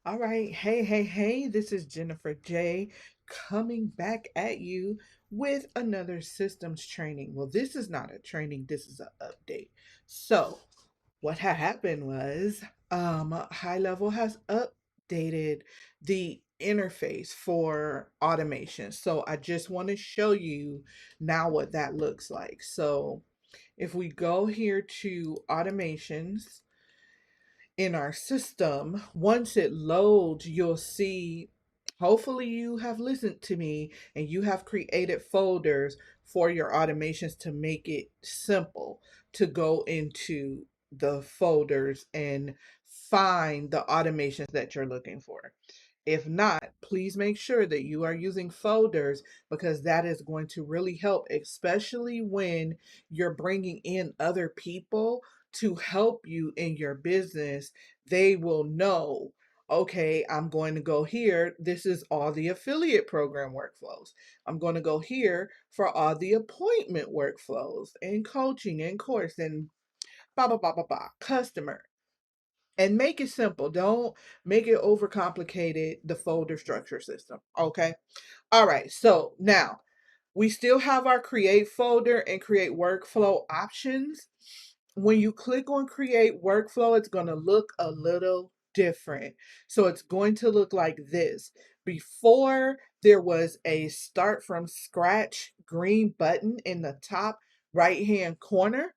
All right. Hey. This is Jennifer J coming back at you with another systems training. Well, this is not a training, this is an update. So, what had happened was High Level has updated the interface for automation. So, I just want to show you now what that looks like. So, if we go here to automations, in our system, once it loads, you'll see, hopefully you have listened to me and you have created folders for your automations to make it simple to go into the folders and find the automations that you're looking for. If not, please make sure that you are using folders because that is going to really help, especially when you're bringing in other people to help you in your business. They will know, okay, I'm going to go here. This is all the affiliate program workflows. I'm going to go here for all the appointment workflows and coaching and course and customer. And make it simple. Don't make it overcomplicated, the folder structure system. Okay. All right. So now we still have our create folder and create workflow options. When you click on create workflow, it's going to look a little different. So it's going to look like this. Before, there was a start from scratch green button in the top right hand corner.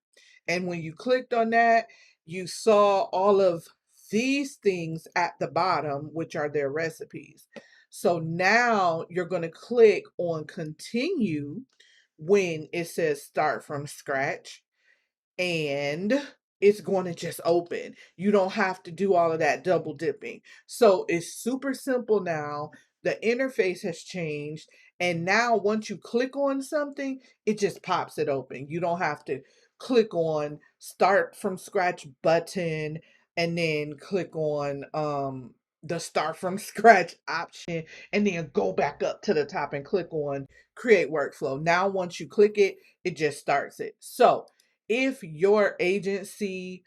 And when you clicked on that, you saw all of these things at the bottom, which are their recipes. So now you're going to click on continue when it says start from scratch, and it's going to just open. You don't have to do all of that double dipping. So it's super simple now. The interface has changed. And now once you click on something, it just pops it open. You don't have to click on start from scratch button and then click on the start from scratch option and then go back up to the top and click on create workflow. Now once you click it, it just starts it. So if your agency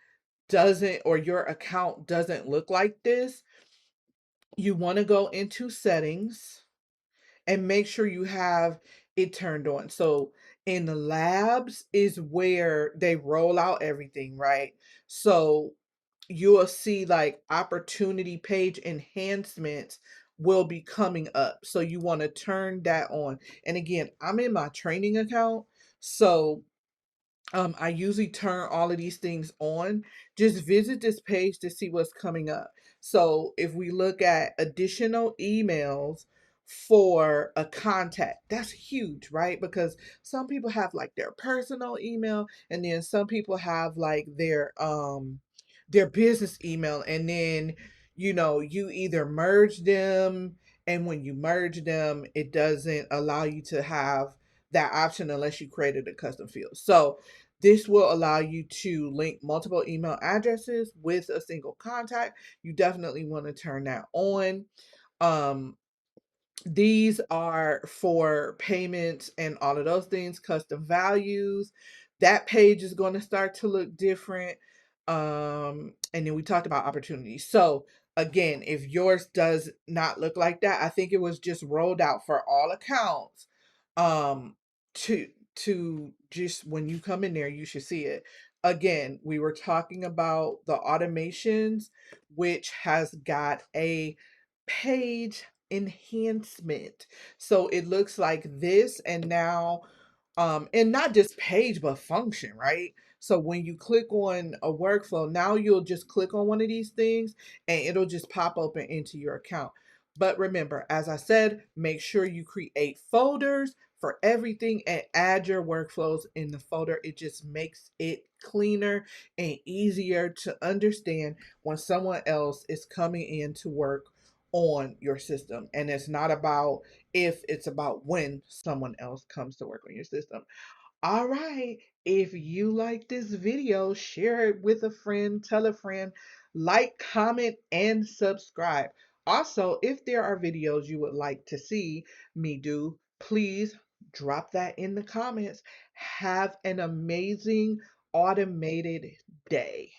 doesn't, or your account doesn't look like this, you want to go into settings and make sure you have it turned on. So in the labs is where they roll out everything, right? So you will see like opportunity page enhancements will be coming up. So you want to turn that on. And again, I'm in my training account. So I usually turn all of these things on. Just visit this page to see what's coming up. So if we look at additional emails for a contact, that's huge, right? Because some people have like their personal email, and then some people have like their business email, and then you either merge them, and when you merge them, it doesn't allow you to have that option unless you created a custom field. So this will allow you to link multiple email addresses with a single contact. You definitely want to turn that on. Um, these are for payments and all of those things, custom values. That page is going to start to look different. And then we talked about opportunities. So again, if yours does not look like that, I think it was just rolled out for all accounts. Um, to just when you come in there, you should see it. Again, we were talking about the automations, which has got a page enhancement. So it looks like this, and now and not just page but function, right? So when you click on a workflow, now you'll just click on one of these things and it'll just pop open into your account. But remember, as I said, make sure you create folders for everything and add your workflows in the folder. It just makes it cleaner and easier to understand when someone else is coming in to work on your system. And it's not about if, it's about when someone else comes to work on your system. All right. If you like this video, share it with a friend, tell a friend, like, comment, and subscribe. Also, if there are videos you would like to see me do, please drop that in the comments. Have an amazing automated day.